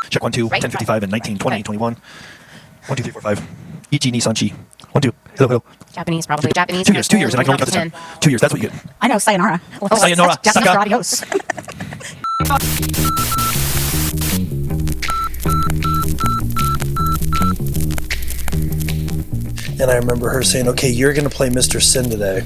Check 1, 2, 10, 55, and 19, 20, 21. 1, 2, 3, 4, 5. Ichi, Nissan, Chi. 1, 2. Hello, hello. Japanese, probably. Japanese. 2 years, and I can only cut this down. 2 years, that's what you get. I know, sayonara. Sayonara. Japanese Saka. for adios. And I remember her saying, okay, you're going to play Mr. Sin today.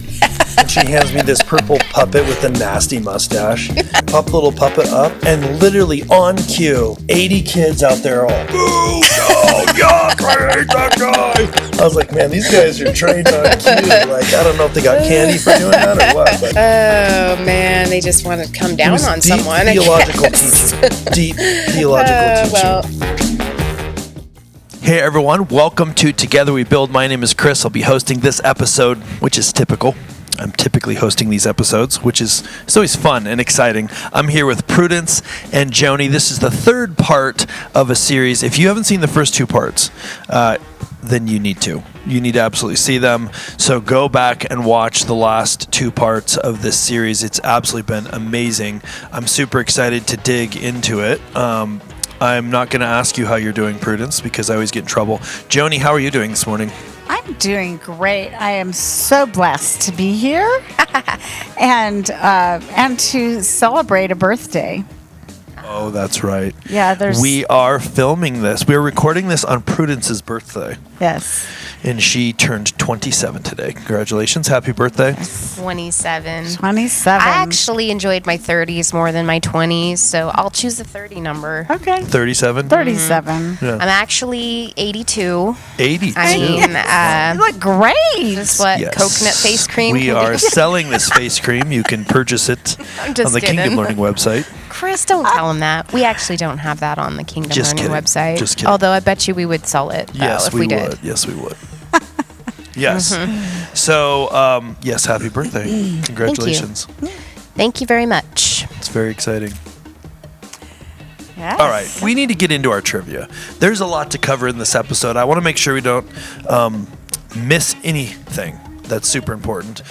And she hands me this purple puppet with a nasty mustache. Pop the little puppet up, and literally on cue, 80 kids out there all, boo, no, yuck, I hate that guy. I was like, man, these guys are trained on cue. Like, I don't know if they got candy for doing that or what. But Oh, man. They just want to come down on deep someone. theological teaching. Deep theological teaching. Well, Hey everyone, welcome to Together We Build. My name is Chris. I'll be hosting this episode, which is typical. I'm typically hosting these episodes, which is it's always fun and exciting. I'm here with Prudence and Joni. This is the third part of a series. If you haven't seen the first two parts, then you need to. You need to absolutely see them. So go back and watch the last two parts of this series. It's absolutely been amazing. I'm super excited to dig into it. I'm not going to ask you how you're doing, Prudence, because I always get in trouble. Joni, how are you doing this morning? I'm doing great. I am so blessed to be here and to celebrate a birthday. Oh, that's right. Yeah, We are filming this. We're recording this on Prudence's birthday. Yes. And she turned 27 today. Congratulations. Happy birthday. 27. 27. I actually enjoyed my 30s more than my 20s, so I'll choose the 30 number. Okay. 37? 37. Yeah. I'm actually 82. 82. I mean, You look great. just what Yes. coconut face cream We can are do. selling this face cream. You can purchase it I'm just on the kidding. Kingdom Learning website. Chris, don't tell him that. We actually don't have that on the Kingdom Just Learning kidding. website. Just kidding. Although I bet you we would sell it though, Yes, if we did. would. Yes, we would. Yes. So, yes, happy birthday. Congratulations. Thank you very much. It's very exciting. Yes. All right, we need to get into our trivia. There's a lot to cover in this episode. I want to make sure we don't miss anything. That's super important.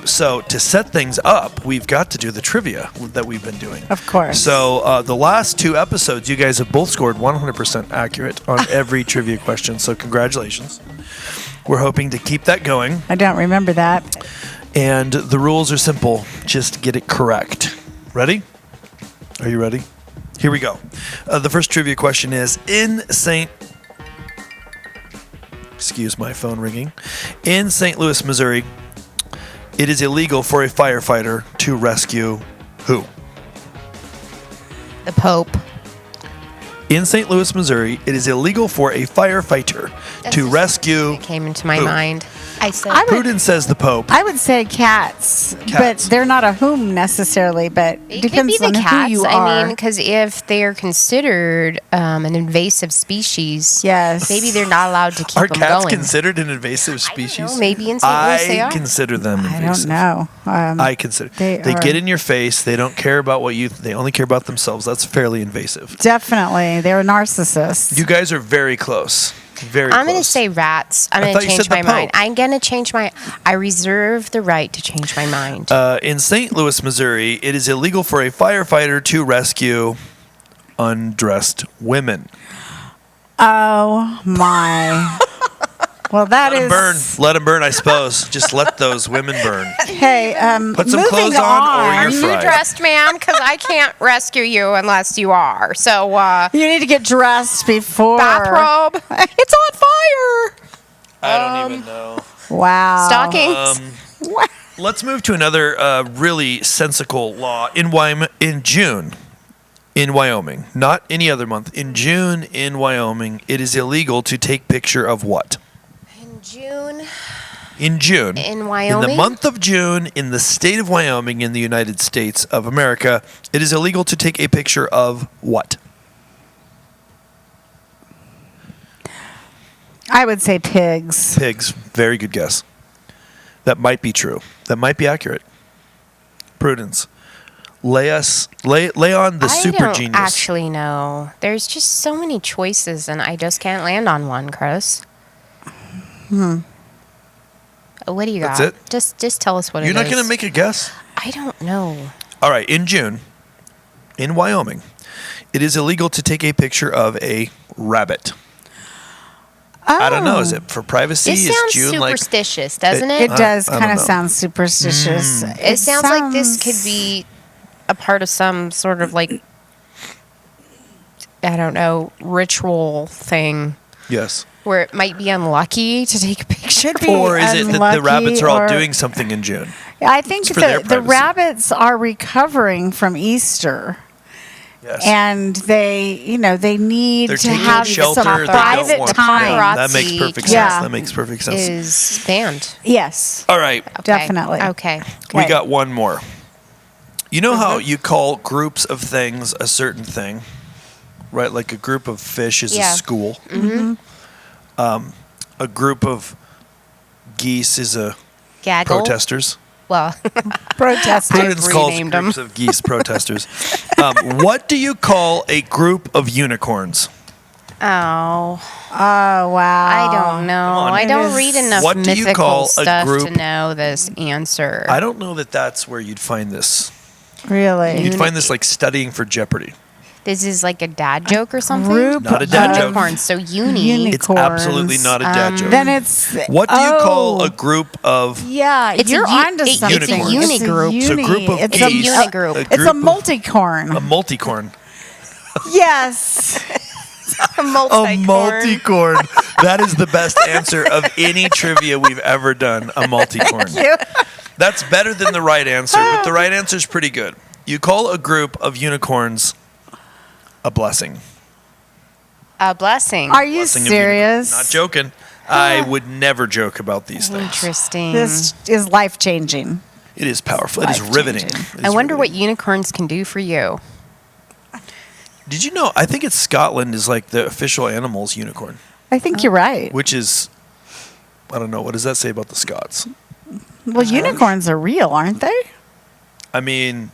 So to set things up, we've got to do the trivia that we've been doing. Of course. So the last two episodes, you guys have both scored 100% accurate on every trivia question. So congratulations. We're hoping to keep that going. I don't remember that. And the rules are simple. Just get it correct. Ready? Are you ready? Here we go. The first trivia question is, excuse my phone ringing. In St. Louis, Missouri, it is illegal for a firefighter to rescue who? The Pope. In St. Louis, Missouri, it is illegal for a firefighter to rescue It came into my who? mind. I said Prudence says the Pope. I would say cats, Cats. but they're not a whom necessarily, but it could depends be the on cats. who you I are. mean, because if they are considered an invasive species, Yes. maybe they're not allowed to keep Are them cats going. considered an invasive I species? don't know. Maybe in St. Louis they I are. consider them I invasive. don't know. I consider they they are- get in your face. They don't care about what you. They only care about themselves. That's fairly invasive. Definitely. They're narcissists. You guys are very close. Very. I'm going to close. say rats. I'm I going thought to you change said the my mind. Pope. I'm going to change my. I reserve the right to change my mind. In St. Louis, Missouri, it is illegal for a firefighter to rescue undressed women. Oh, my. Well, that Let is. them burn. Let them burn. I suppose. Just let those women burn. Hey, Put some moving clothes on, or Are you're you fried. dressed, ma'am? Because I can't rescue you unless you are. So, You need to get dressed before. bathrobe. It's on fire. I don't even know. Wow. Stockings. Let's move to another really sensical law in June. In Wyoming, not any other month. In June in Wyoming, it is illegal to take picture of what? In June. In June. In Wyoming? In the month of June, in the state of Wyoming, in the United States of America, it is illegal to take a picture of what? I would say pigs. Pigs. Very good guess. That might be true. That might be accurate. Prudence. Lay on the super I don't genius. actually know. There's just so many choices, and I just can't land on one, Chris. What do you got? That's it? Just tell us what You're it not is. going to make a guess? I don't know. All right. In June, in Wyoming, it is illegal to take a picture of a rabbit. I don't know. Is it for privacy? This Is sounds June superstitious, doesn't it? It does I don't kind of know. sound superstitious. It sounds like this could be a part of some sort of like, I don't know, ritual thing Yes. where it might be unlucky to take a picture. Should be Or is it that the unlucky, rabbits are all or- doing something in June? I think It's for their the privacy. rabbits are recovering from Easter. Yes. And they need They're to taking have shelter. some They don't private want- time. Yeah, that makes perfect sense. Yeah. That makes perfect sense. Is banned. Yes, All right. Okay. Definitely. Okay. We Okay. got one more. You know how you call groups of things a certain thing, right? Like a group of fish is Yeah. a school. A group of geese is a Gaggle. protesters. Well, protest. Prudence calls renamed groups them. of geese protesters. What do you call a group of unicorns? oh, Oh wow! I don't know. on. I It don't is- read enough What do you mythical call a stuff group- to know this answer. I don't know that that's where you'd find this. Really. You'd find this like studying for Jeopardy. This is like a dad joke or something? Group Not a dad of joke. Unicorn, so uni. It's absolutely not a dad joke. Then it's What do you call oh, a group of Yeah, It's you're a u- onto it's a something. unigroup. It's So a group of it's It's a geese. unigroup. It's a group of- multicorn. a multicorn? Yes. a A multicorn. That is the best answer of any trivia we've ever done. A multicorn. That's better than the right answer, but the right answer is pretty good. You call a group of unicorns a blessing. A blessing. Are you Blessing of unicorn. serious? Not joking. I would never joke about these things. Interesting. This is life changing. It is powerful. It is riveting. It is I wonder what riveting. unicorns can do for you. Did you know? I think it's Scotland is like the official animal's unicorn, I think you're right. which is, I don't know. What does that say about the Scots? Well, unicorns are real, aren't they? I mean,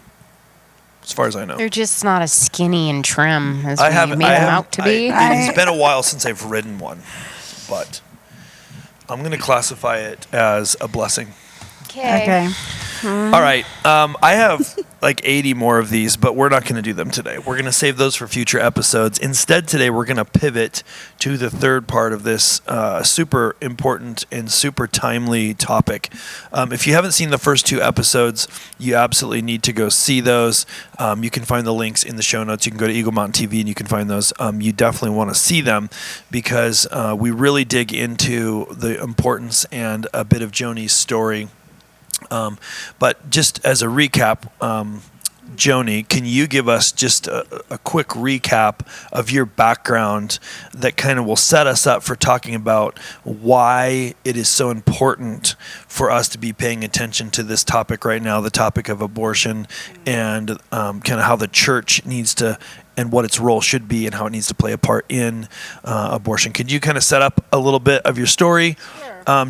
as far as I know. They're just not as skinny and trim as I we haven't. made I them haven't- out to be. It's been a while since I've ridden one, but I'm going to classify it as a blessing. Okay. All right. I have like 80 more of these, but we're not going to do them today. We're going to save those for future episodes. Instead, today we're going to pivot to the third part of this super important and super timely topic. If you haven't seen the first two episodes, you absolutely need to go see those. You can find the links in the show notes. You can go to Eagle Mountain TV and you can find those. You definitely want to see them because we really dig into the importance and a bit of Joni's story. But just as a recap, Joni, can you give us just a quick recap of your background that kind of will set us up for talking about why it is so important for us to be paying attention to this topic right now, the topic of abortion, and kind of how the church needs to and what its role should be and how it needs to play a part in abortion. Could you kind of set up a little bit of your story?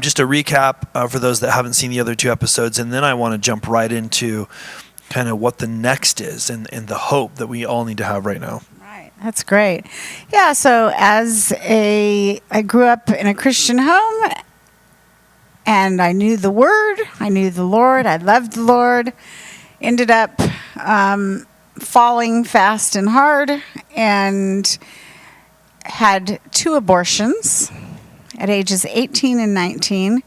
Just a recap for those that haven't seen the other two episodes, and then I want to jump right into kind of what the next is and the hope that we all need to have right now. Right. That's great. Yeah, so I grew up in a Christian home and I knew the word, I knew the Lord, I loved the Lord. Ended up falling fast and hard and had 2 abortions at ages 18 and 19.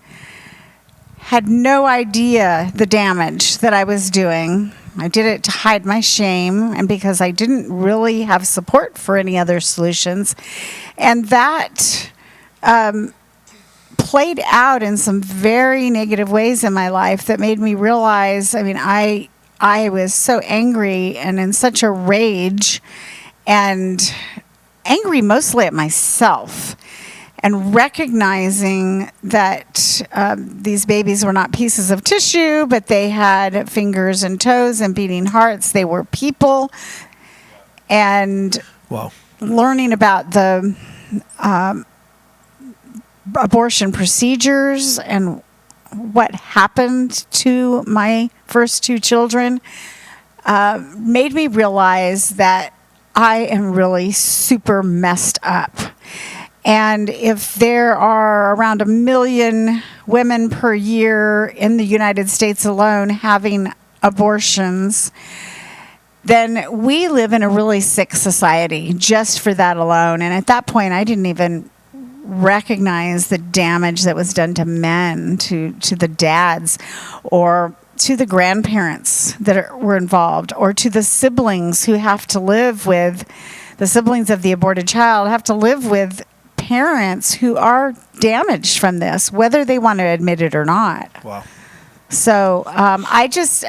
Had no idea the damage that I was doing. I did it to hide my shame and because I didn't really have support for any other solutions. And that played out in some very negative ways in my life that made me realize, I was so angry and in such a rage and angry mostly at myself. And recognizing that these babies were not pieces of tissue, but they had fingers and toes and beating hearts. They were people. And Wow. learning about the abortion procedures and what happened to my first 2 children made me realize that I am really super messed up. And if there are around 1 million women per year in the United States alone having abortions, then we live in a really sick society just for that alone. And at that point, I didn't even recognize the damage that was done to men, to the dads, or to the grandparents that were involved, or to the siblings who have to live with, the siblings of the aborted child have to live with parents who are damaged from this, whether they want to admit it or not. Wow. So I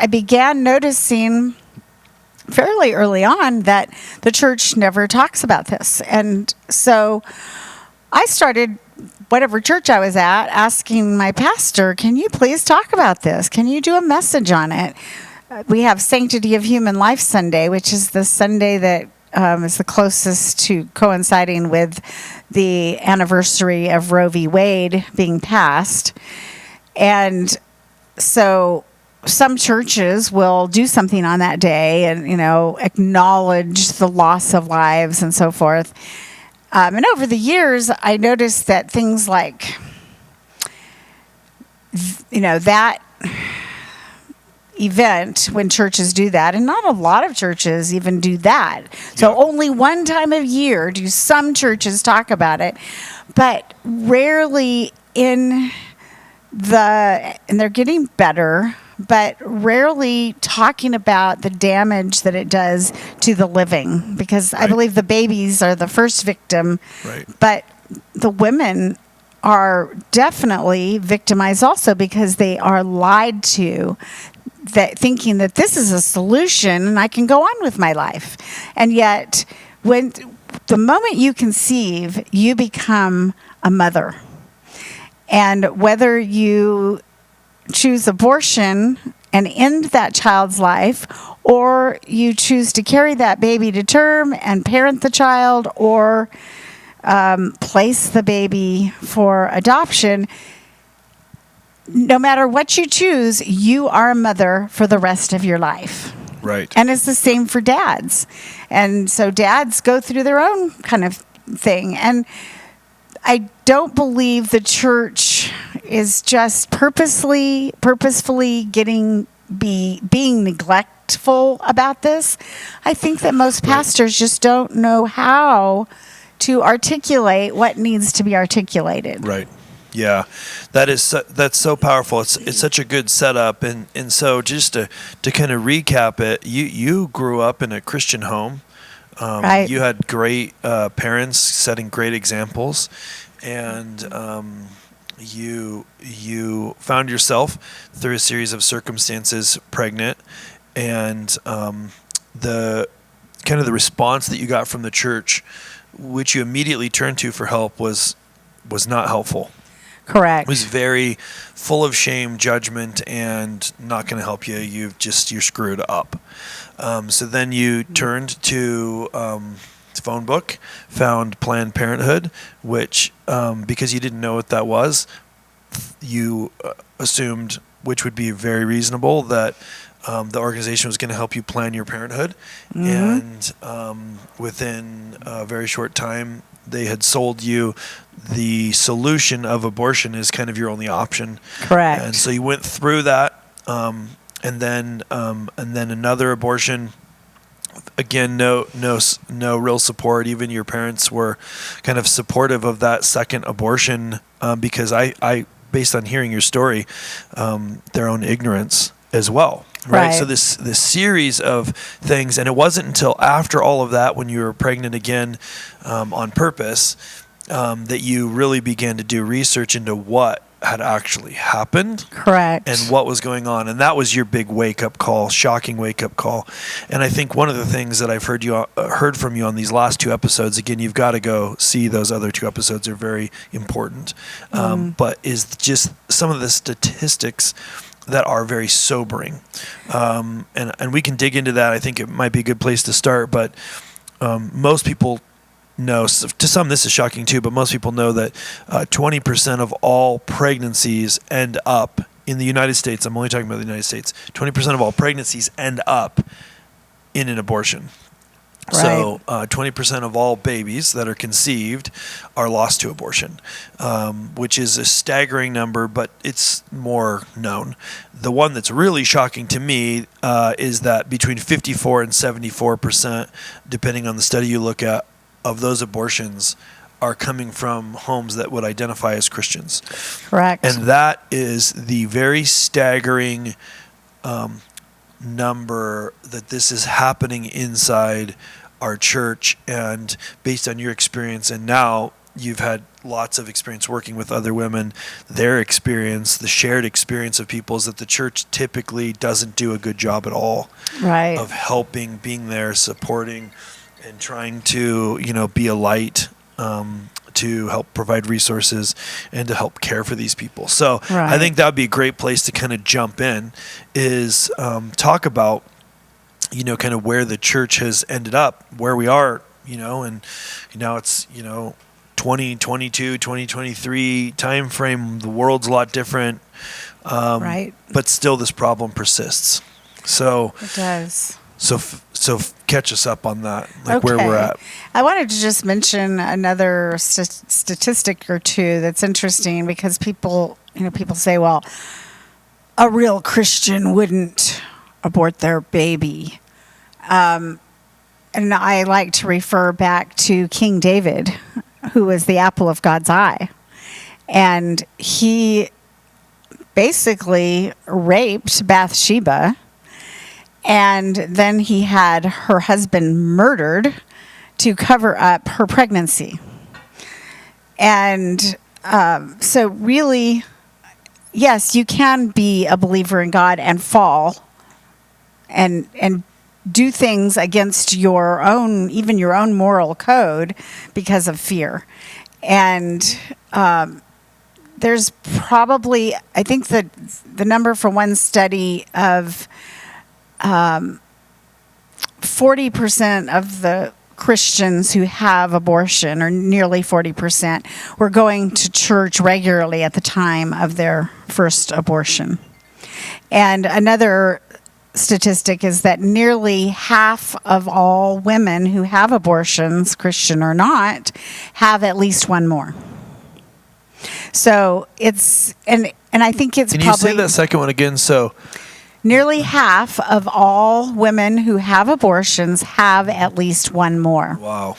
began noticing fairly early on that the church never talks about this. And so I started, whatever church I was at, asking my pastor, can you please talk about this? Can you do a message on it? We have Sanctity of Human Life Sunday, which is the Sunday that is the closest to coinciding with the anniversary of Roe v. Wade being passed. And so some churches will do something on that day and, acknowledge the loss of lives and so forth. And over the years, I noticed that things like, that event, when churches do that, and not a lot of churches even do that. So only one time of year do some churches talk about it, but rarely and they're getting better, but rarely talking about the damage that it does to the living, because I believe the babies are the first victim, but the women are definitely victimized also because they are lied to, that thinking that this is a solution and I can go on with my life. And yet, when the moment you conceive, you become a mother. And whether you choose abortion and end that child's life, or you choose to carry that baby to term and parent the child, or place the baby for adoption, no matter what you choose, you are a mother for the rest of your life. Right. And it's the same for dads. And so dads go through their own kind of thing. And I don't believe the church is just purposefully being neglectful about this. I think that most pastors just don't know how to articulate what needs to be articulated. Right. Yeah, that's so powerful. It's such a good setup, and so just to kind of recap it, you grew up in a Christian home. Right. You had great parents setting great examples, and you found yourself through a series of circumstances pregnant, and the kind of the response that you got from the church, which you immediately turned to for help, was not helpful. Correct. It was very full of shame, judgment, and not going to help you. You're screwed up. So then you turned to phone book, found Planned Parenthood, which because you didn't know what that was, you assumed, which would be very reasonable, that the organization was going to help you plan your parenthood. Mm-hmm. And within a very short time, they had sold you the solution of abortion is kind of your only option. Correct. And so you went through that, and then another abortion. Again, no real support. Even your parents were kind of supportive of that second abortion, because I based on hearing your story, their own ignorance as well. Right. So this series of things, and it wasn't until after all of that, when you were pregnant again, on purpose, that you really began to do research into what had actually happened. Correct. And what was going on. And that was your big wake-up call, shocking wake-up call. And I think one of the things that I've heard from you on these last two episodes, again, you've got to go see those other two episodes, are very important, but is just some of the statistics that are very sobering. And we can dig into that. I think it might be a good place to start, but most people know, to some this is shocking too, but most people know that 20% of all pregnancies end up in the United States. I'm only talking about the United States. 20% of all pregnancies end up in an abortion. So 20% of all babies that are conceived are lost to abortion, which is a staggering number, but it's more known. The one that's really shocking to me is that between 54 and 74%, depending on the study you look at, of those abortions are coming from homes that would identify as Christians. Correct. And that is the very staggering number that this is happening inside our church. And based on your experience, and now you've had lots of experience working with other women, their experience, the shared experience of people is that the church typically doesn't do a good job at all of helping, being there, supporting, and trying to, be a light to help provide resources and to help care for these people. So I think that would be a great place to kind of jump in, is talk about, kind of where the church has ended up, where we are, and now it's, 2022, 2023 time frame. The world's a lot different, but still this problem persists. So it does. So catch us up on that, where we're at. I wanted to just mention another statistic or two that's interesting, because people say, well, a real Christian wouldn't abort their baby. And I like to refer back to King David, who was the apple of God's eye. And he basically raped Bathsheba. And then he had her husband murdered to cover up her pregnancy. And so really, yes, you can be a believer in God and fall and do things against your own, even your own moral code, because of fear. And there's probably, I think that the number from one study of 40% of the Christians who have abortion, or nearly 40%, were going to church regularly at the time of their first abortion. And another statistic is that nearly half of all women who have abortions, Christian or not, have at least one more. So it's, and I think it's probably... Can you say that second one again? So... Nearly half of all women who have abortions have at least one more. Wow.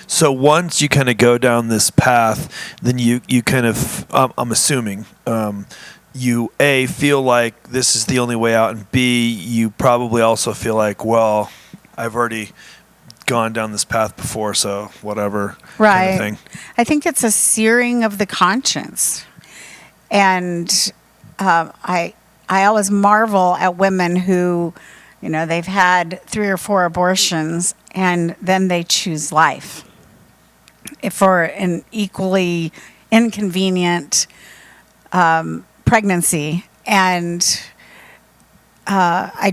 So once you kind of go down this path, then you kind of, I'm assuming, you A, feel like this is the only way out, and B, you probably also feel like, well, I've already gone down this path before, so whatever kind of thing. I think it's a searing of the conscience. And I always marvel at women who, they've had 3 or 4 abortions, and then they choose life for an equally inconvenient pregnancy. And I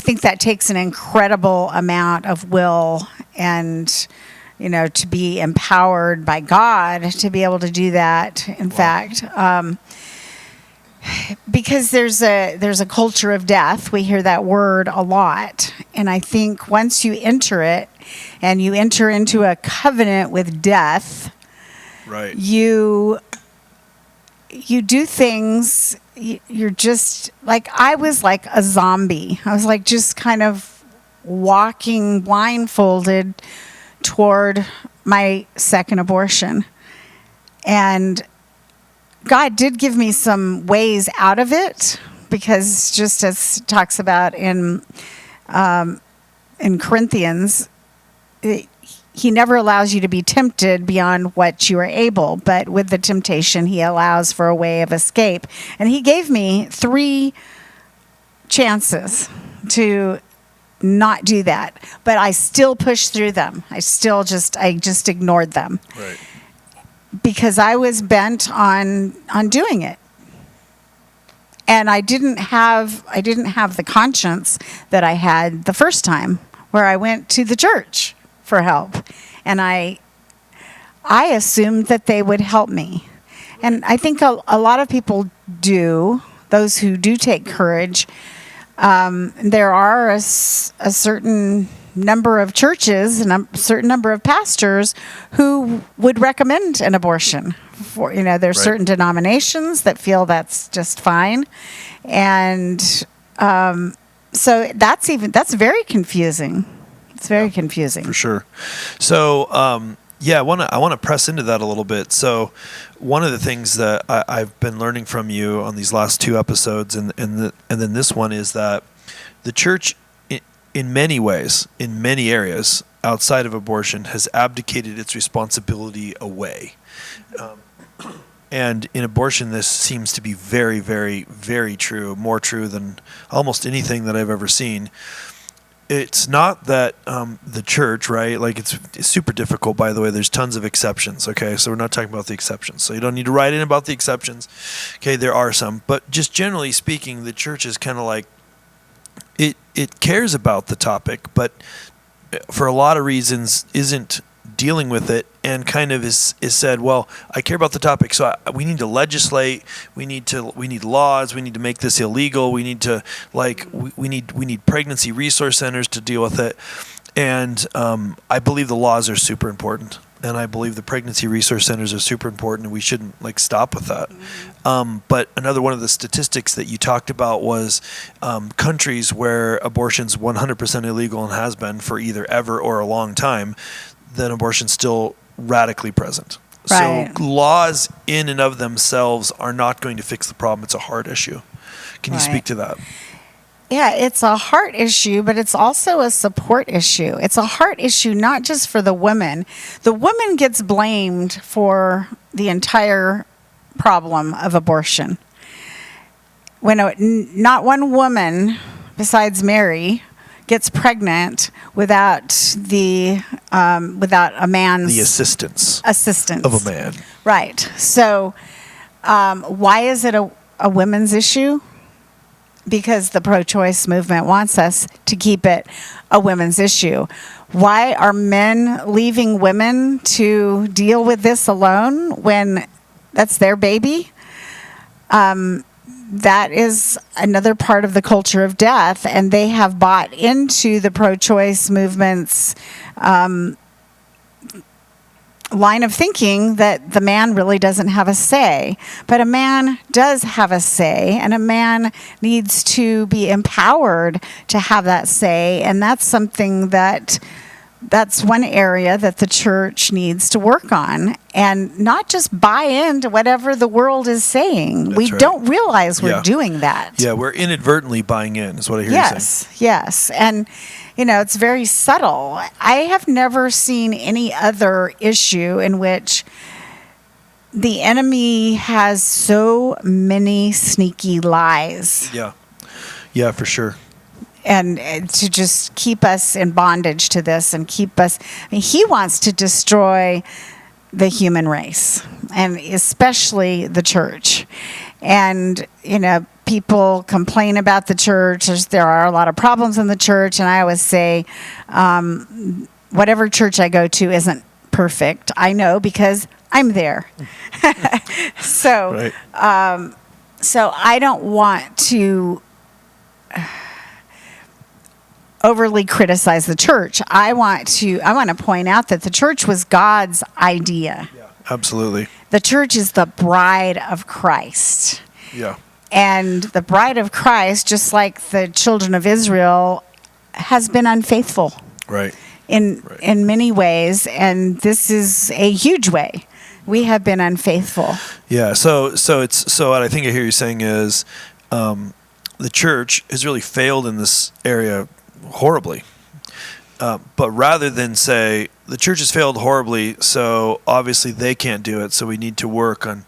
think that takes an incredible amount of will and, to be empowered by God to be able to do that. In fact, because there's a culture of death. We hear that word a lot. And I think once you enter it and you enter into a covenant with death, you do things, you're just like, I was like a zombie. I was like just kind of walking blindfolded toward my second abortion. And God did give me some ways out of it, because just as it talks about in Corinthians, he never allows you to be tempted beyond what you are able, but with the temptation, he allows for a way of escape. And he gave me 3 chances to not do that, but I still pushed through them. I just ignored them. Right. Because I was bent on doing it. And I didn't have the conscience that I had the first time, where I went to the church for help. And I assumed that they would help me. And I think a lot of people do, those who do take courage, There are a certain number of churches and a certain number of pastors who would recommend an abortion. For there's Right. certain denominations that feel that's just fine, and so that's very confusing. It's very confusing. For sure. So, I want to press into that a little bit. So, one of the things that I've been learning from you on these last 2 episodes, and then this one, is that the church, in many ways, in many areas outside of abortion, has abdicated its responsibility away. And in abortion, this seems to be very, very, very true, more true than almost anything that I've ever seen. It's not that the church, right? Like it's super difficult, by the way. There's tons of exceptions, okay? So we're not talking about the exceptions. So you don't need to write in about the exceptions. Okay, there are some. But just generally speaking, the church is kind of like, it cares about the topic, but for a lot of reasons isn't dealing with it, and kind of is said, well, I care about the topic, so we need to legislate, we need laws, we need to make this illegal, we need to we need pregnancy resource centers to deal with it. And I believe the laws are super important, and I believe the pregnancy resource centers are super important, and we shouldn't stop with that. But another one of the statistics that you talked about was countries where abortion's 100% illegal and has been for either ever or a long time, then abortion's still radically present. Right. So laws in and of themselves are not going to fix the problem. It's a heart issue. Can you Right. speak to that? Yeah, it's a heart issue, but it's also a support issue. It's a heart issue not just for the woman. The woman gets blamed for the entire problem of abortion. When not one woman besides Mary gets pregnant without a man's The assistance assistance of a man. Right. So why is it a women's issue? Because the pro-choice movement wants us to keep it a women's issue. Why are men leaving women to deal with this alone when that's their baby? That is another part of the culture of death, and they have bought into the pro-choice movement's line of thinking that the man really doesn't have a say. But a man does have a say, and a man needs to be empowered to have that say, and that's something that's one area that the church needs to work on, and not just buy into whatever the world is saying. That's We right. don't realize we're Yeah. doing that. Yeah, we're inadvertently buying in, is what I hear you saying. Yes. And, it's very subtle. I have never seen any other issue in which the enemy has so many sneaky lies Yeah. Yeah, for sure. and to just keep us in bondage to this and keep us. He wants to destroy the human race, and especially the church. And, people complain about the church. There are a lot of problems in the church. And I always say, whatever church I go to isn't perfect. I know because I'm there. So, Right. so I don't want to overly criticize the church. I want to point out that the church was God's idea. Yeah, absolutely. The church is the bride of Christ. Yeah. And the bride of Christ, just like the children of Israel, has been unfaithful Right. in many ways, and this is a huge way. We have been unfaithful. Yeah. So what I think I hear you saying is the church has really failed in this area horribly. But rather than say the church has failed horribly, so obviously they can't do it, so we need to work on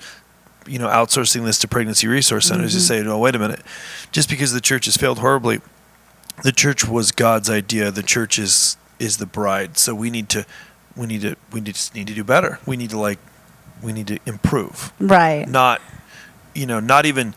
outsourcing this to pregnancy resource centers. You say, no, wait a minute. Just because the church has failed horribly, the church was God's idea. The church is the bride. So we just need to do better. We need to improve. Right. Not even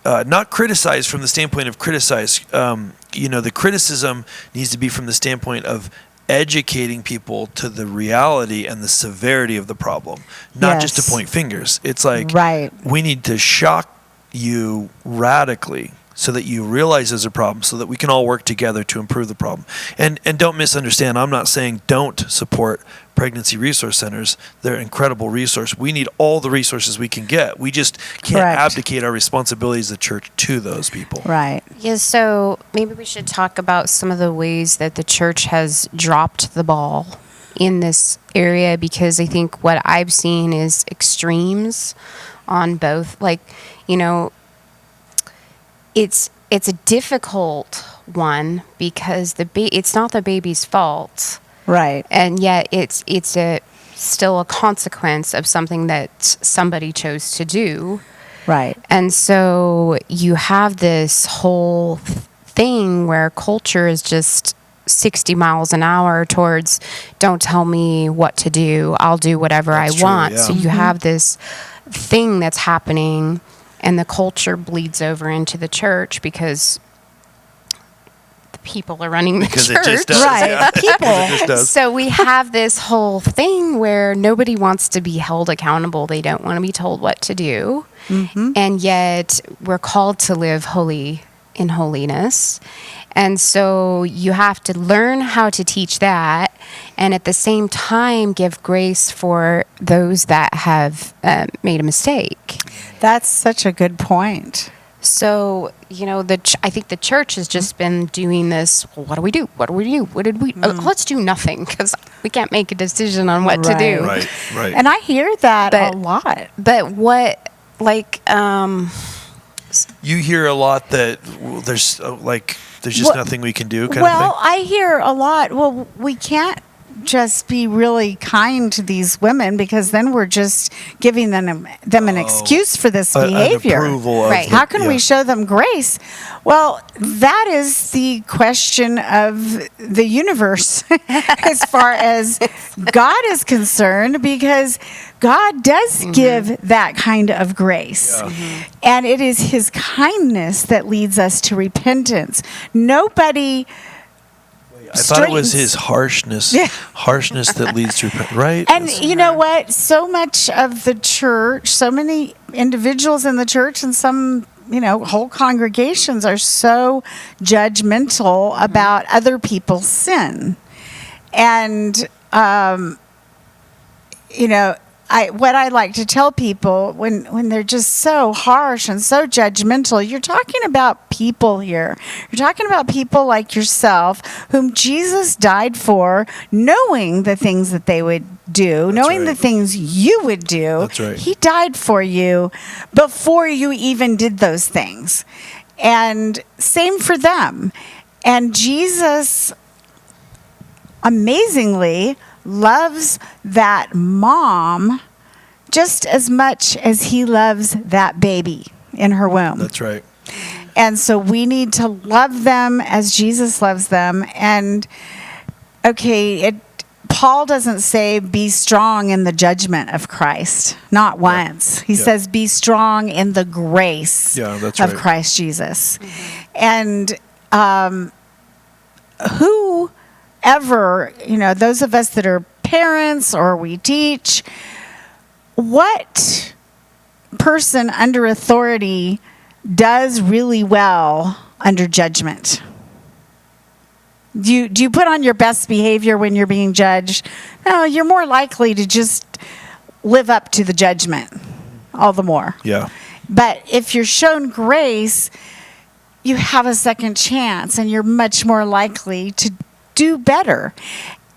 not criticize from the standpoint of criticize. The criticism needs to be from the standpoint of educating people to the reality and the severity of the problem, not just to Yes. point fingers. It's like, Right. we need to shock you radically so that you realize there's a problem, so that we can all work together to improve the problem. And don't misunderstand, I'm not saying don't support pregnancy resource centers. They're an incredible resource. We need all the resources we can get. We just can't Correct. abdicate our responsibilities as a church to those people. Right. Yeah, so maybe we should talk about some of the ways that the church has dropped the ball in this area, because I think what I've seen is extremes on both. Like, you know, it's a difficult one because it's not the baby's fault. Right. And yet it's still a consequence of something that somebody chose to do. Right. And so you have this whole thing where culture is just 60 miles an hour towards, don't tell me what to do, I'll do whatever That's I true, want. yeah. So you have this thing that's happening, and the culture bleeds over into the church because the people are running the Because church. it just does. Right. Yeah. People. It just does. So we have this whole thing where nobody wants to be held accountable. They don't want to be told what to do. Mm-hmm. And yet we're called to live holy in holiness. And so you have to learn how to teach that, and at the same time give grace for those that have made a mistake. That's such a good point. So, you know, I think the church has just been doing this. Well, what do we do? What do we do? What did we? Let's do nothing, because we can't make a decision on what to do. Right, right. And I hear that But- a lot. But what, like, You hear a lot that there's there's just Well- nothing we can do, kind Well, of I hear a lot. Well, we can't just be really kind to these women, because then we're just giving them an excuse for this thing. behavior. An approval of Right. the- How can we yeah. show them grace? Well, that is the question of the universe as far as God is concerned, because God does give that kind of grace. Yeah. And it is his kindness that leads us to repentance. Nobody I thought it was straightens- his harshness, Yeah. harshness that leads to repentance, right? And you know what? So much of the church, so many individuals in the church, and some, whole congregations are so judgmental about other people's sin. And, what I like to tell people when they're just so harsh and so judgmental, you're talking about people here. You're talking about people like yourself, whom Jesus died for, knowing the things that they would do, knowing right. the things you would do. That's right. He died for you before you even did those things. And same for them. And Jesus, amazingly, loves that mom just as much as he loves that baby in her womb. That's right. And so we need to love them as Jesus loves them. And Paul doesn't say be strong in the judgment of Christ, not once. He says be strong in the grace That's of right. Christ Jesus. And whoever, those of us that are parents or we teach, what person under authority does really well under judgment? Do you put on your best behavior when you're being judged? No, you're more likely to just live up to the judgment all the more. Yeah. But if you're shown grace, you have a second chance, and you're much more likely to do better.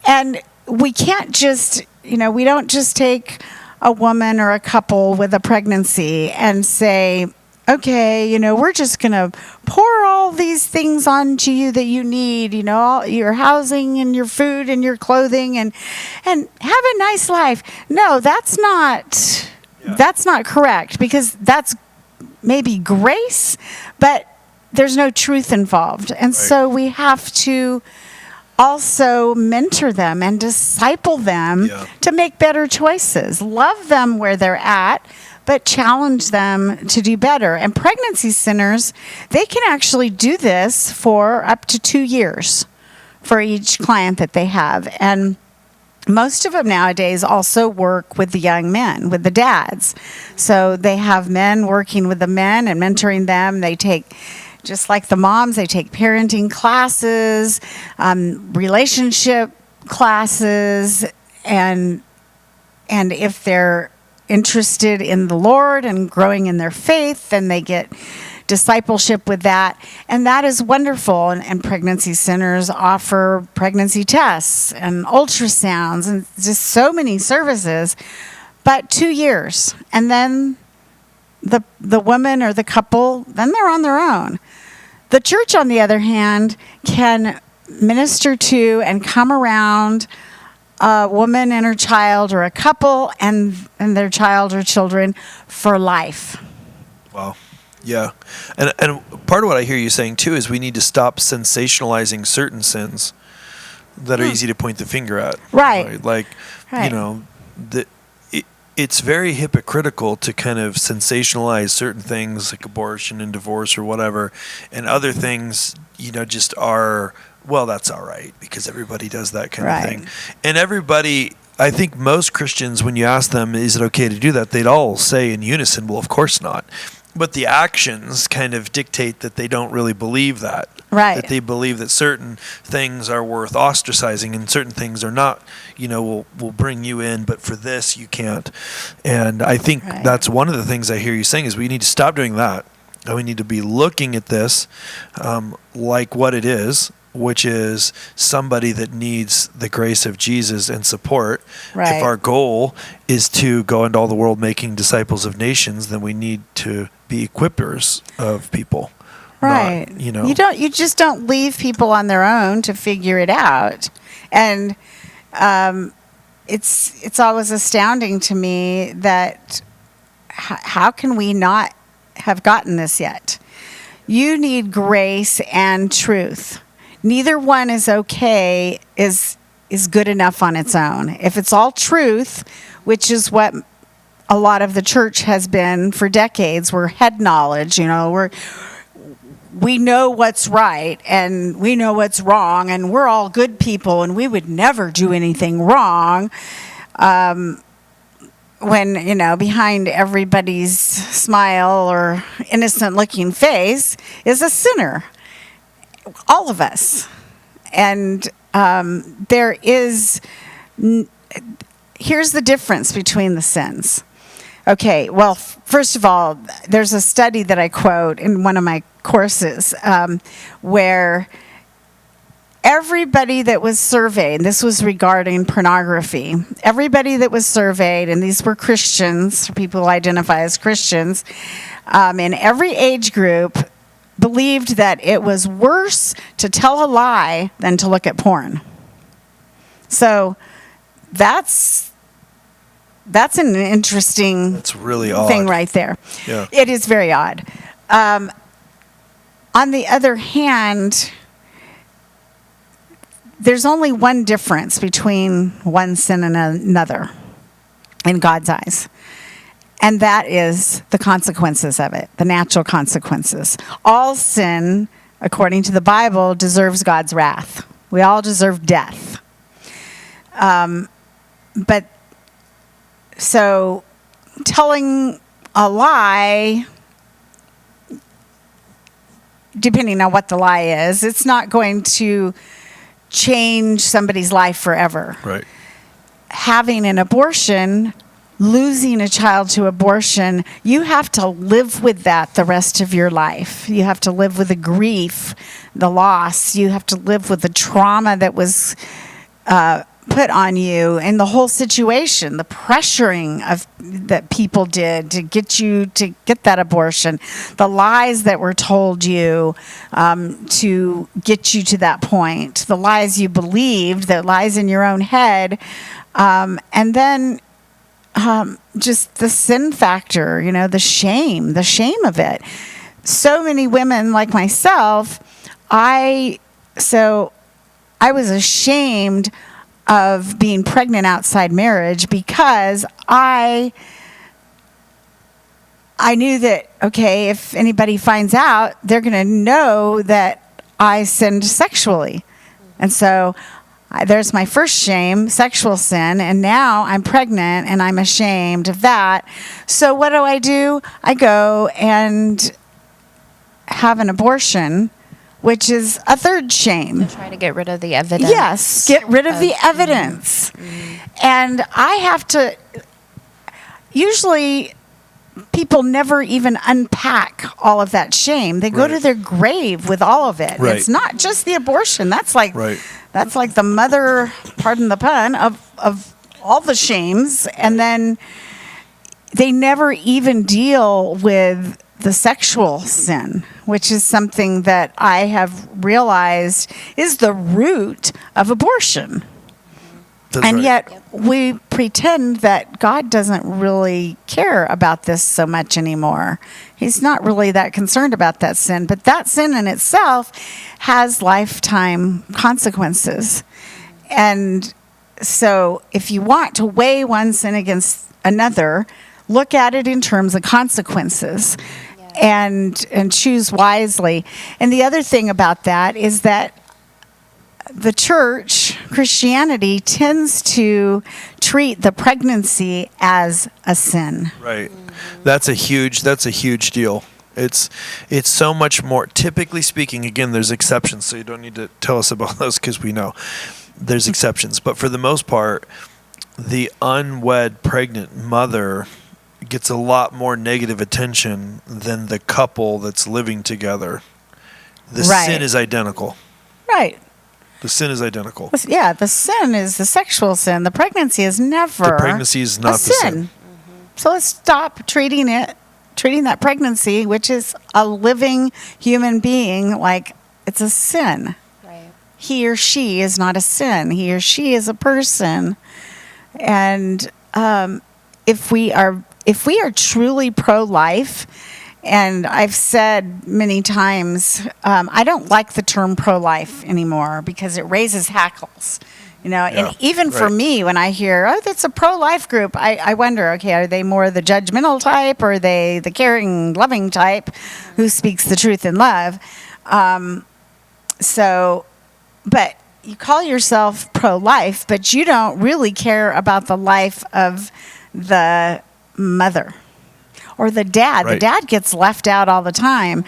And we can't just, we don't just take a woman or a couple with a pregnancy and say, okay, we're just going to pour all these things onto you that you need, all your housing and your food and your clothing, and have a nice life. No, that's not correct, because that's maybe grace, but there's no truth involved. And so we have to also mentor them and disciple them to make better choices. Love them where they're at, but challenge them to do better. And pregnancy centers, they can actually do this for up to 2 years for each client that they have. And most of them nowadays also work with the young men, with the dads. So they have men working with the men and mentoring them. They take just like the moms, they take parenting classes, relationship classes, and if they're interested in the Lord and growing in their faith, then they get discipleship with that. And that is wonderful. And pregnancy centers offer pregnancy tests and ultrasounds and just so many services. But 2 years, and then the woman or the couple, then they're on their own. The church, on the other hand, can minister to and come around a woman and her child, or a couple and their child or children, for life. Wow. Yeah. And part of what I hear you saying too is we need to stop sensationalizing certain sins that are easy to point the finger at. Right. Like, right. It's very hypocritical to kind of sensationalize certain things like abortion and divorce or whatever, and other things, just are, well, that's all right because everybody does that kind of thing. And everybody, I think most Christians, when you ask them, is it okay to do that? They'd all say in unison, well, of course not. But the actions kind of dictate that they don't really believe that. Right. That they believe that certain things are worth ostracizing and certain things are not, will bring you in, but for this you can't. And I think that's one of the things I hear you saying is we need to stop doing that. And we need to be looking at this like what it is, which is somebody that needs the grace of Jesus and support. Right. If our goal is to go into all the world making disciples of nations, then we need to be equippers of people. Right. Not, you just don't leave people on their own to figure it out. And it's always astounding to me that how can we not have gotten this yet? You need grace and truth. Neither one is okay, is good enough on its own. If it's all truth, which is what a lot of the church has been for decades, we're head knowledge, we know what's right and we know what's wrong, and we're all good people and we would never do anything wrong. When, behind everybody's smile or innocent looking face is a sinner. All of us. And here's the difference between the sins. Okay, well, first of all, there's a study that I quote in one of my courses where everybody that was surveyed, this was regarding pornography, everybody that was surveyed, and these were Christians, people who identify as Christians, in every age group, believed that it was worse to tell a lie than to look at porn. So that's an interesting that's really odd thing right there. Yeah. It is very odd. On the other hand, there's only one difference between one sin and another in God's eyes. And that is the consequences of it, the natural consequences. All sin, according to the Bible, deserves God's wrath. We all deserve death. But so telling a lie, depending on what the lie is, it's not going to change somebody's life forever. Right. Having an abortion, losing a child to abortion, you have to live with that the rest of your life. You have to live with the grief, the loss. You have to live with the trauma that was put on you and the whole situation, the pressuring that people did to get you to get that abortion, the lies that were told you to get you to that point, the lies you believed, the lies in your own head, and then just the sin factor, the shame of it. So many women like myself, I was ashamed of being pregnant outside marriage because I knew that, okay, if anybody finds out, they're going to know that I sinned sexually. And so there's my first shame, sexual sin, and now I'm pregnant and I'm ashamed of that. So what do? I go and have an abortion, which is a third shame. Try to get rid of the evidence. Yes, get rid of the evidence. And I have to, usually people never even unpack all of that shame. They go to their grave with all of it. Right. It's not just the abortion. That's like Right. that's like the mother, pardon the pun, of all the shames. And then they never even deal with the sexual sin, which is something that I have realized is the root of abortion. That's And right. yet we pretend that God doesn't really care about this so much anymore. He's not really that concerned about that sin, but that sin in itself has lifetime consequences. And so if you want to weigh one sin against another, look at it in terms of consequences and choose wisely. And the other thing about that is that the church, Christianity, tends to treat the pregnancy as a sin. Right. That's a huge deal. It's so much more. Typically speaking, again, there's exceptions, so you don't need to tell us about those because we know there's exceptions. But for the most part, the unwed pregnant mother gets a lot more negative attention than the couple that's living together. The sin is identical. Right. The sin is identical. Yeah, the sin is the sexual sin. The pregnancy is never The pregnancy is not a the sin. So let's stop treating that pregnancy, which is a living human being, like it's a sin. Right. He or she is not a sin. He or she is a person. And if we are truly pro-life, and I've said many times, I don't like the term pro-life anymore because it raises hackles. You know, Yeah, and even for right. me, when I hear, oh, that's a pro-life group, I wonder, okay, are they more the judgmental type or are they the caring, loving type who speaks the truth in love? But you call yourself pro-life, but you don't really care about the life of the mother or the dad. Right. The dad gets left out all the time.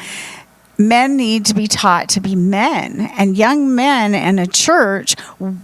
Men need to be taught to be men, and young men in a church.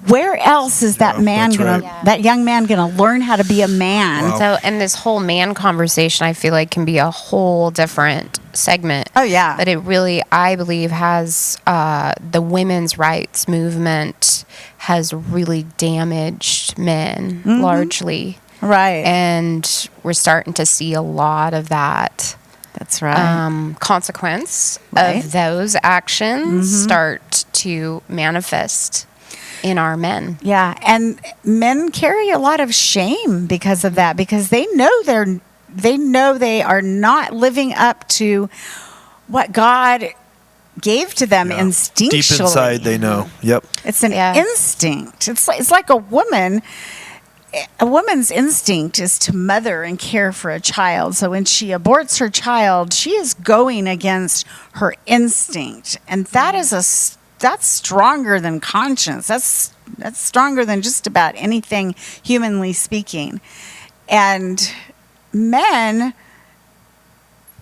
Where else is that man that's gonna? right. That young man gonna learn how to be a man? Wow. So, and this whole man conversation, I feel like, can be a whole different segment. Oh, yeah. But it really, I believe, has the women's rights movement has really damaged men largely. Right. And we're starting to see a lot of that That's right. consequence Right. of those actions start to manifest in our men. Yeah, and men carry a lot of shame because of that, because they know they are not living up to what God gave to them Yeah. instinctually. Deep inside, they know. Yep. It's an Yeah. instinct. It's like a woman. A woman's instinct is to mother and care for a child. So when she aborts her child, she is going against her instinct, and that's stronger than conscience. That's stronger than just about anything humanly speaking. And men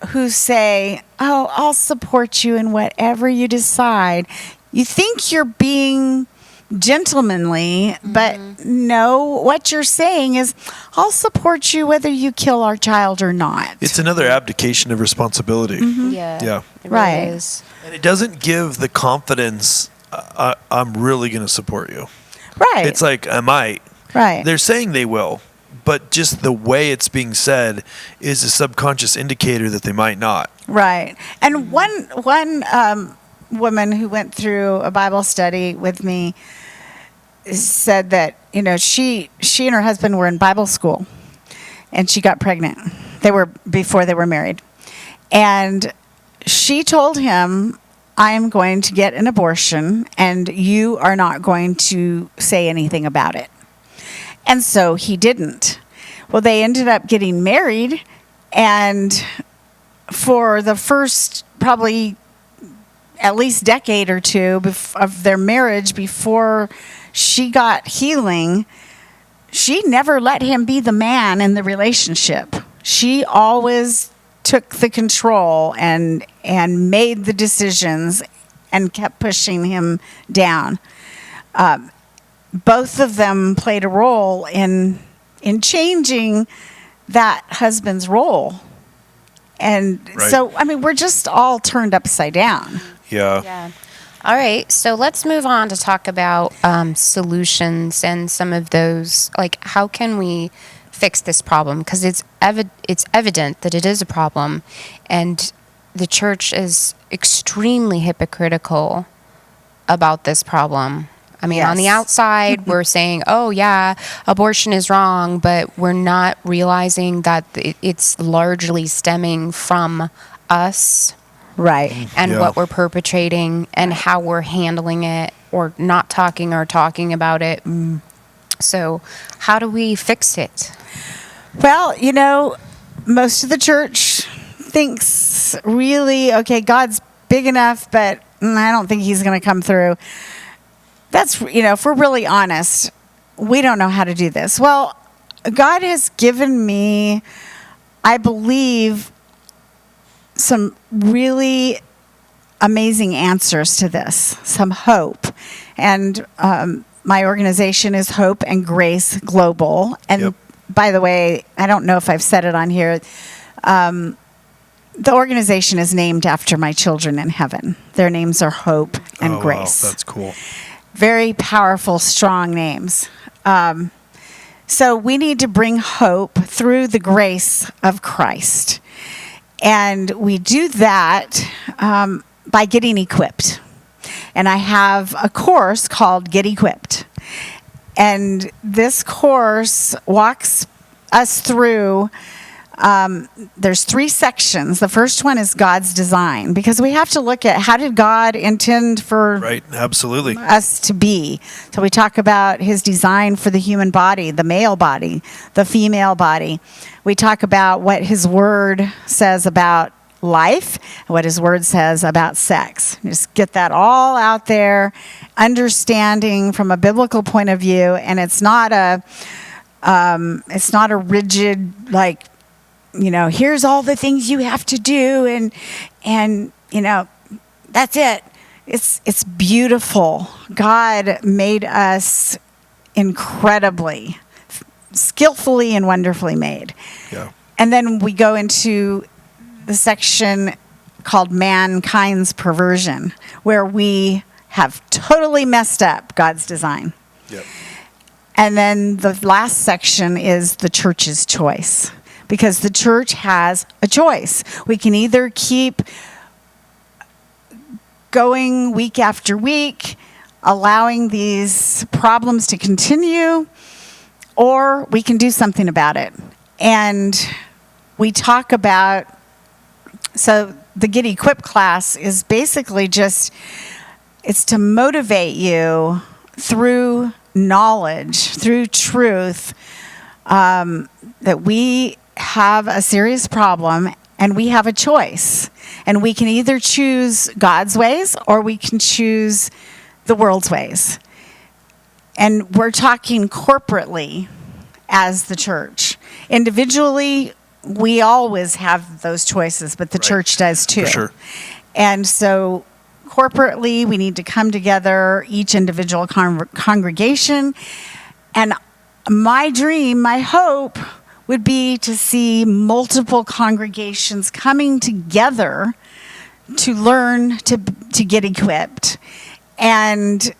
who say, "Oh, I'll support you in whatever you decide," you think you're being gentlemanly, but no, what you're saying is, I'll support you whether you kill our child or not. It's another abdication of responsibility. Yeah. Yeah. It Right. really is. And it doesn't give the confidence, I'm really going to support you. Right. It's like, I might. right. They're saying they will, but just the way it's being said is a subconscious indicator that they might not. Right. And one woman who went through a Bible study with me said that, you know, she and her husband were in Bible school and she got pregnant. Before they were married. And she told him, I am going to get an abortion and you are not going to say anything about it. And so he didn't. Well, they ended up getting married, and for the first probably at least decade or two of their marriage, before she got healing, she never let him be the man in the relationship. She always took the control and made the decisions and kept pushing him down. Both of them played a role in changing that husband's role. And so, I mean, we're just all turned upside down. Yeah. All right. So let's move on to talk about solutions and some of those. Like, how can we fix this problem? Because it's evident that it is a problem, and the church is extremely hypocritical about this problem. I mean, on the outside, we're saying, oh, yeah, abortion is wrong, but we're not realizing that it's largely stemming from us. Right. And what we're perpetrating and how we're handling it, or not talking or talking about it. So how do we fix it? Well, you know, most of the church thinks really, okay, God's big enough, but I don't think he's going to come through. That's, you know, if we're really honest, we don't know how to do this. Well, God has given me, I believe, some really amazing answers to this, some hope. And my organization is Hope and Grace Global. And by the way, I don't know if I've said it on here. The organization is named after my children in heaven. Their names are Hope and Grace. Wow, that's cool. Very powerful, strong names. So we need to bring hope through the grace of Christ. And we do that by getting equipped. And I have a course called Get Equipped. And this course walks us through, there's 3 sections. The first one is God's design, because we have to look at how did God intend for us to be. So we talk about his design for the human body, the male body, the female body. We talk about what his word says about life, what his word says about sex. Just get that all out there, understanding from a biblical point of view. And it's not a rigid, like, you know, here's all the things you have to do, and you know, that's it. It's beautiful. God made us incredibly, skillfully and wonderfully made. Yeah. And then we go into the section called Mankind's Perversion, where we have totally messed up God's design. Yep. And then the last section is the church's choice, because the church has a choice. We can either keep going week after week, allowing these problems to continue, or we can do something about it. And we talk about, so the Get Equipped class is basically just, it's to motivate you through knowledge, through truth, that we have a serious problem and we have a choice. And we can either choose God's ways or we can choose the world's ways. And we're talking corporately as the church. Individually, we always have those choices, but the church does too. For sure. And so corporately, we need to come together, each individual congregation. And my dream, my hope would be to see multiple congregations coming together to learn to get equipped. And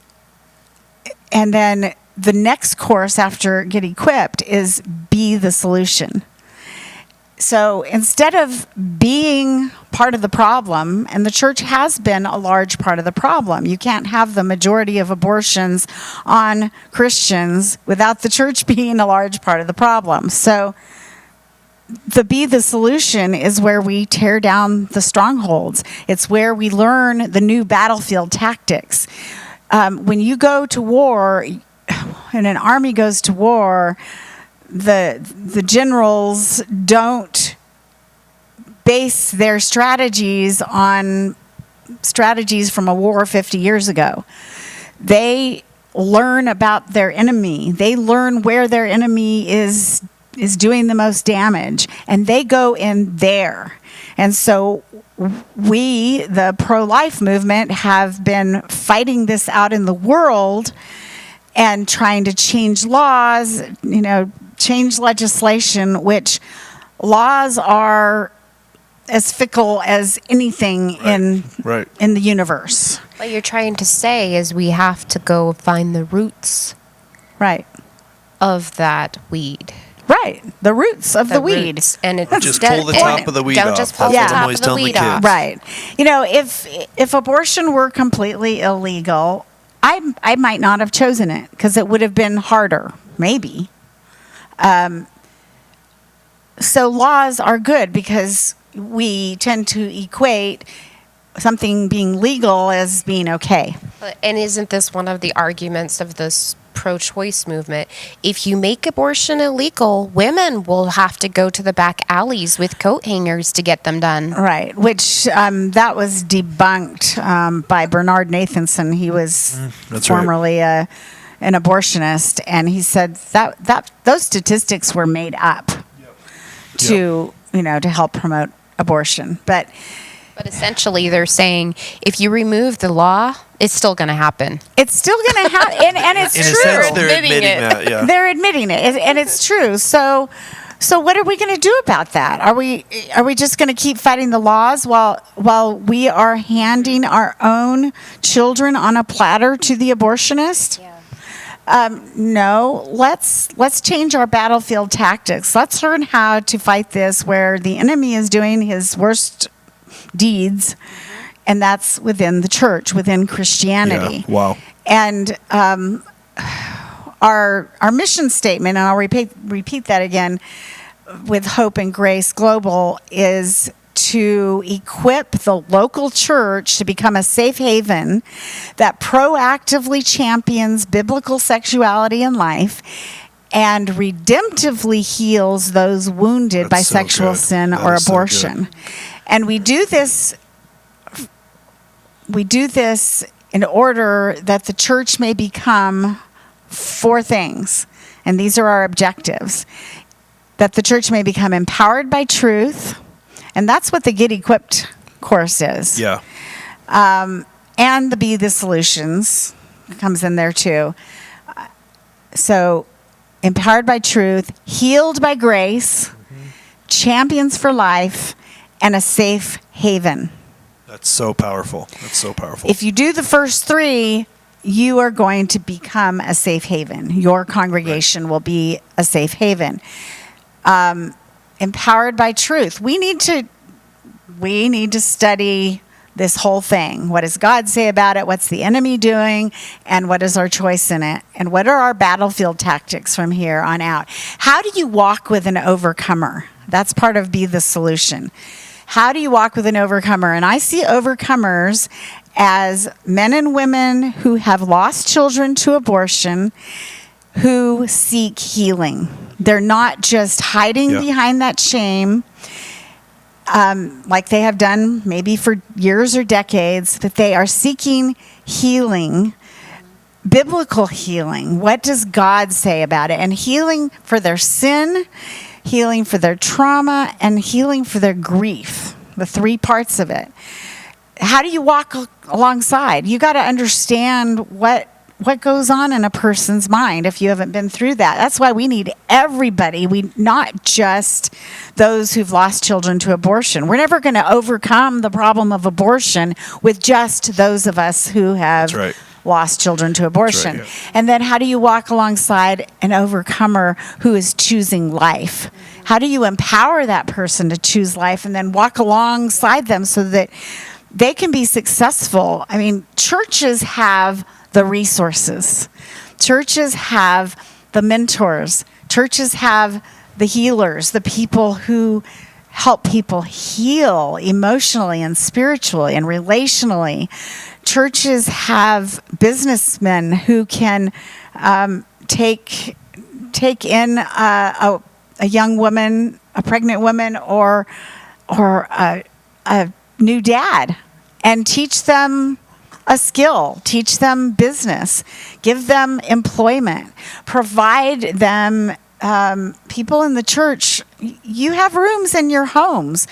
then the next course after Get Equipped is Be the Solution. So instead of being part of the problem, and the church has been a large part of the problem, you can't have the majority of abortions on Christians without the church being a large part of the problem. So the Be the Solution is where we tear down the strongholds. It's where we learn the new battlefield tactics. When you go to war, when an army goes to war, the generals don't base their strategies on strategies from a war 50 years ago. They learn about their enemy. They learn where their enemy is is doing the most damage, and they go in there. And so we, the pro-life movement, have been fighting this out in the world and trying to change laws, change legislation, which laws are as fickle as anything in the universe. What you're trying to say is we have to go find the roots of that weed. Right, the roots of the weed. Roots. And it's just pull the top of the weed off. Don't just pull the top of the weed off. Right. If abortion were completely illegal, I might not have chosen it because it would have been harder, maybe. So laws are good because we tend to equate something being legal as being okay. And isn't this one of the arguments of this pro-choice movement? If you make abortion illegal, women will have to go to the back alleys with coat hangers to get them done. Right, which that was debunked by Bernard Nathanson. He was formerly an abortionist, and he said that those statistics were made up to help promote abortion. But essentially, they're saying if you remove the law, it's still going to happen. It's still going to happen, and it's in true. In a sense, they're admitting that. Yeah, they're admitting it, and it's true. So what are we going to do about that? Are we just going to keep fighting the laws while we are handing our own children on a platter to the abortionist? Yeah. No, let's change our battlefield tactics. Let's learn how to fight this where the enemy is doing his worst deeds, and that's within the church, within Christianity. Yeah. Wow. And our mission statement, and I'll repeat that again, with Hope and Grace Global, is to equip the local church to become a safe haven that proactively champions biblical sexuality and life and redemptively heals those wounded by sexual sin or abortion. And we do this in order that the church may become 4 things. And these are our objectives. That the church may become empowered by truth. And that's what the Get Equipped course is. Yeah. And the Be the Solutions comes in there too. So empowered by truth, healed by grace, champions for life, and a safe haven. That's so powerful. If you do the first 3, you are going to become a safe haven. Your congregation will be a safe haven. Empowered by truth. We need to study this whole thing. What does God say about it? What's the enemy doing? And what is our choice in it? And what are our battlefield tactics from here on out? How do you walk with an overcomer? That's part of Be the Solution. How do you walk with an overcomer? And I see overcomers as men and women who have lost children to abortion, who seek healing. They're not just hiding behind that shame, like they have done maybe for years or decades, but they are seeking healing, biblical healing. What does God say about it? And healing for their sin, healing for their trauma, and healing for their grief, the 3 parts of it. How do you walk alongside? You got to understand what goes on in a person's mind if you haven't been through that. That's why we need everybody, not just those who've lost children to abortion. We're never going to overcome the problem of abortion with just those of us who have lost children to abortion. That's right, yeah. And then how do you walk alongside an overcomer who is choosing life? How do you empower that person to choose life and then walk alongside them so that they can be successful? I mean, churches have the resources. Churches have the mentors. Churches have the healers, the people who help people heal emotionally and spiritually and relationally. Churches have businessmen who can take in a young woman, a pregnant woman, or a new dad, and teach them a skill, teach them business, give them employment, provide them people in the church, you have rooms in your homes.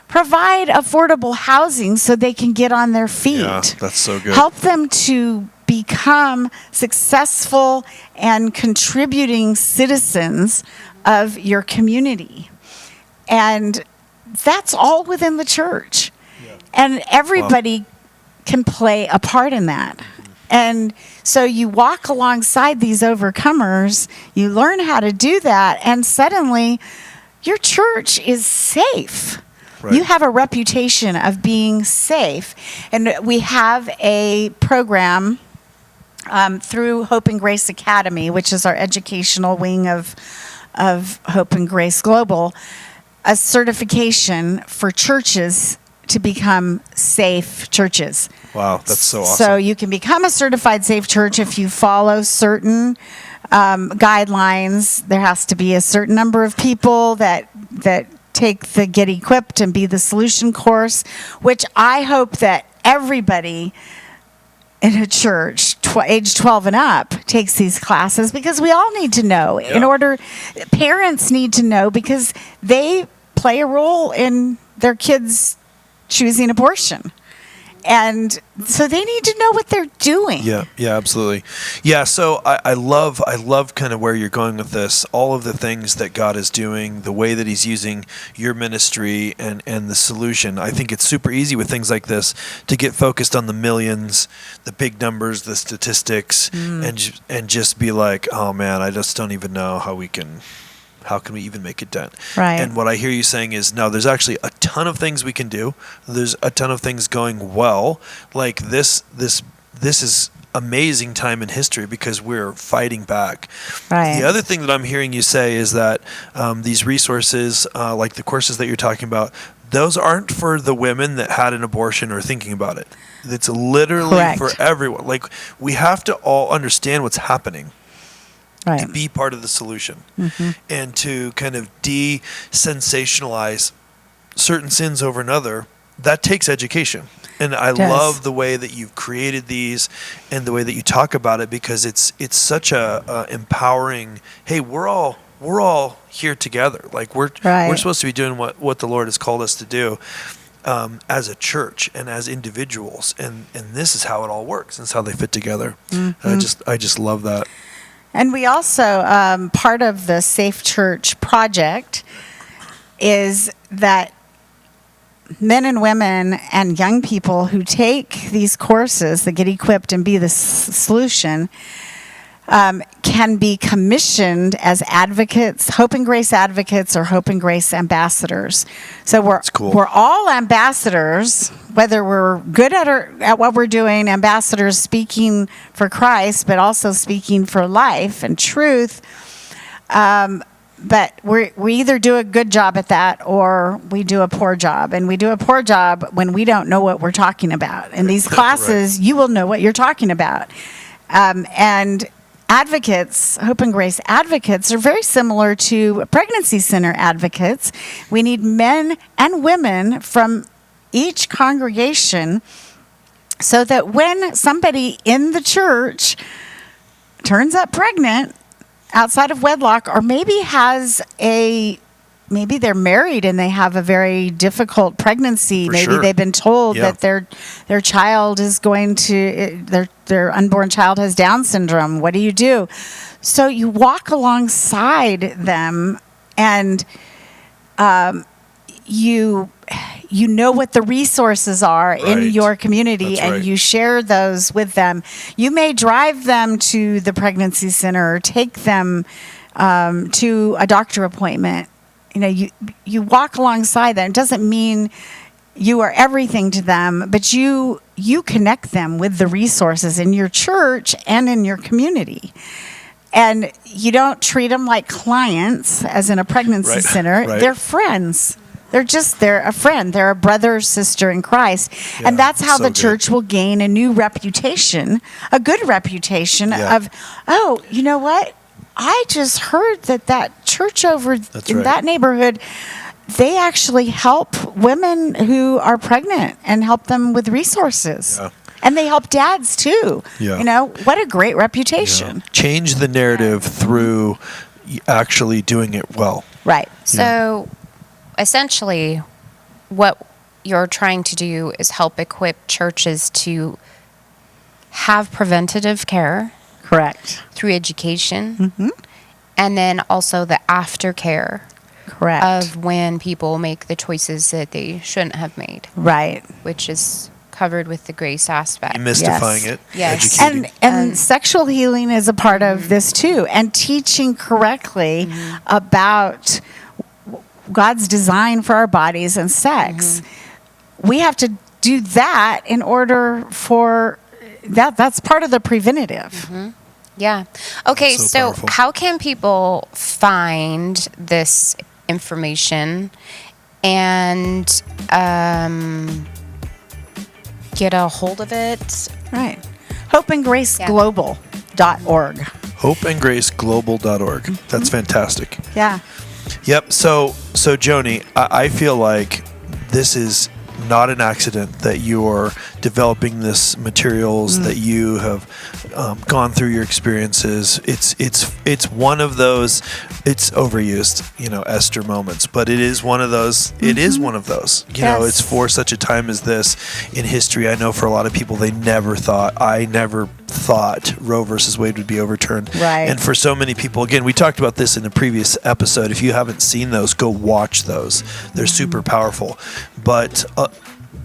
Provide affordable housing so they can get on their feet. Yeah, that's so good. Help them to become successful and contributing citizens of your community. And that's all within the church. Yeah. And everybody can play a part in that. And so you walk alongside these overcomers, you learn how to do that, and suddenly your church is safe. Right. You have a reputation of being safe. And we have a program through Hope and Grace Academy, which is our educational wing of Hope and Grace Global, a certification for churches to become safe churches. Wow, that's so awesome. So you can become a certified safe church if you follow certain guidelines. There has to be a certain number of people that take the Get Equipped and Be the Solution course, which I hope that everybody in a church, age 12 and up, takes these classes, because we all need to know. Yeah. Parents need to know, because they play a role in their kids choosing abortion. And so they need to know what they're doing. Yeah, absolutely. Yeah, so I love kind of where you're going with this, all of the things that God is doing, the way that he's using your ministry and the solution. I think it's super easy with things like this to get focused on the millions, the big numbers, the statistics, and just be like, oh man, I just don't even know how can we even make a dent? Right. And what I hear you saying is, no, there's actually a ton of things we can do. There's a ton of things going well. Like this is amazing time in history because we're fighting back. Right. The other thing that I'm hearing you say is that these resources, like the courses that you're talking about, those aren't for the women that had an abortion or thinking about it. It's literally Correct. for everyone. Like, we have to all understand what's happening. Right. To be part of the solution, and to kind of de-sensationalize certain sins over another. That takes education. And I love the way that you've created these and the way that you talk about it, because it's such a empowering, hey, we're all here together. Like we're supposed to be doing what the Lord has called us to do as a church and as individuals. And this is how it all works. And it's how they fit together. I just love that. And we also, part of the Safe Church project is that men and women and young people who take these courses that Get Equipped and Be the Solution can be commissioned as advocates, Hope and Grace advocates, or Hope and Grace ambassadors. So we're all ambassadors, whether we're good at what we're doing, ambassadors speaking for Christ, but also speaking for life and truth. But we either do a good job at that or we do a poor job. And we do a poor job when we don't know what we're talking about. In these classes, you will know what you're talking about. And advocates, Hope and Grace advocates, are very similar to pregnancy center advocates. We need men and women from each congregation so that when somebody in the church turns up pregnant outside of wedlock, or maybe maybe they're married and they have a very difficult pregnancy. Maybe they've been told that their child is going to, their unborn child has Down syndrome. What do you do? So you walk alongside them, and you know what the resources are in your community. That's and you share those with them. You may drive them to the pregnancy center or take them to a doctor appointment. You know, you walk alongside them. It doesn't mean you are everything to them, but you connect them with the resources in your church and in your community. And you don't treat them like clients, as in a pregnancy center. Right. They're friends. They're a friend. They're a brother or sister in Christ. Yeah, and that's how the church will gain a new reputation, a good reputation of, oh, you know what? I just heard that church over in that neighborhood, they actually help women who are pregnant and help them with resources. Yeah. And they help dads too. Yeah. You know, what a great reputation. Yeah. Change the narrative through actually doing it well. Right. So essentially, what you're trying to do is help equip churches to have preventative care Correct. through education, and then also the aftercare Correct. of when people make the choices that they shouldn't have made, Right. which is covered with the grace aspect. Demystifying Yes. it, Yes. educating. And sexual healing is a part of this too, and teaching correctly about God's design for our bodies and sex. We have to do that in order for that. That's part of the preventative. Yeah. Okay, So so powerful. how can people find this information and get a hold of it? Right. hopeandgraceglobal.org. Hopeandgraceglobal.org. That's fantastic. Yeah. Yep. So Joni, I feel like this is not an accident that you're developing this materials, that you have gone through your experiences. It's one of those. It's overused, Esther moments, but it is one of those. It is one of those. It's for such a time as this in history. I know for a lot of people, I never thought Roe versus Wade would be overturned. Right. And for so many people, again, we talked about this in a previous episode. If you haven't seen those, go watch those. They're super powerful. But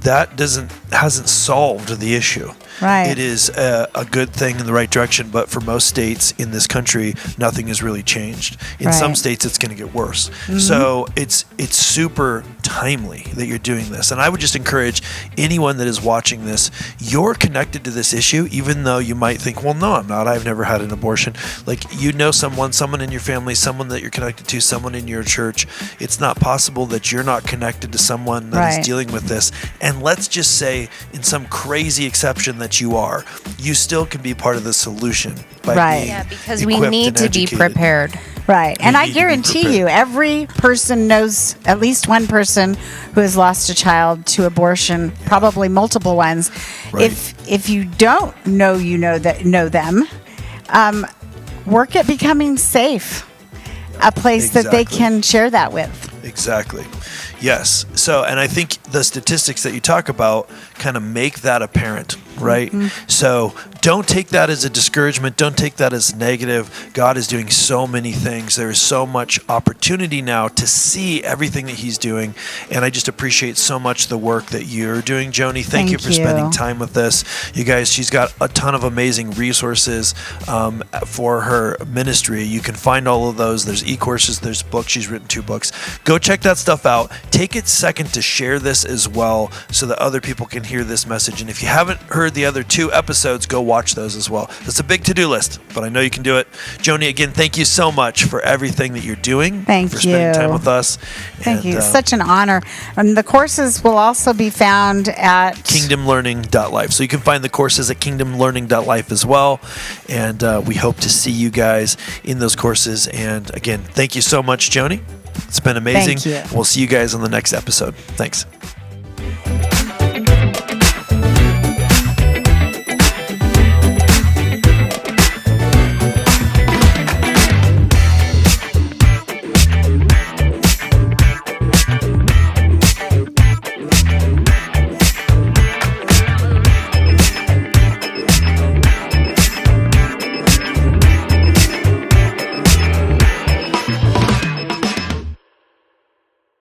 that hasn't solved the issue. Right. It is a good thing in the right direction, but for most states in this country, nothing has really changed. In some Right. states, it's going to get worse. So it's super timely that you're doing this. And I would just encourage anyone that is watching this, you're connected to this issue, even though you might think, well, no, I'm not. I've never had an abortion. Like, someone in your family, someone that you're connected to, someone in your church. It's not possible that you're not connected to someone that is Right. dealing with this. And let's just say, in some crazy exception that you are, you still can be part of the solution by Right. being Yeah, because we equipped need and to be educated. prepared. Right. And I need to be guarantee prepared. you, every person knows at least one person who has lost a child to abortion, probably multiple ones. Right. If you don't know them, work at becoming safe, a place that they Exactly. can share that with. Exactly. Yes. So, and I think the statistics that you talk about kind of make that apparent, right? So don't take that as a discouragement. Don't take that as negative. God is doing so many things. There is so much opportunity now to see everything that He's doing. And I just appreciate so much the work that you're doing, Joni. Thank you for spending time with us. You guys, she's got a ton of amazing resources for her ministry. You can find all of those. There's e-courses, there's books. She's written 2 books. Go check that stuff out. Take a second to share this as well so that other people can hear this message. And if you haven't heard the other 2 episodes, go watch those as well. It's a big to-do list, but I know you can do it. Joni, again, thank you so much for everything that you're doing. Thank for spending you. time with us. Thank you. Such an honor. And the courses will also be found at kingdomlearning.life. So you can find the courses at kingdomlearning.life as well. And we hope to see you guys in those courses. And again, thank you so much, Joni. It's been amazing. Thank you. We'll see you guys on the next episode. Thanks.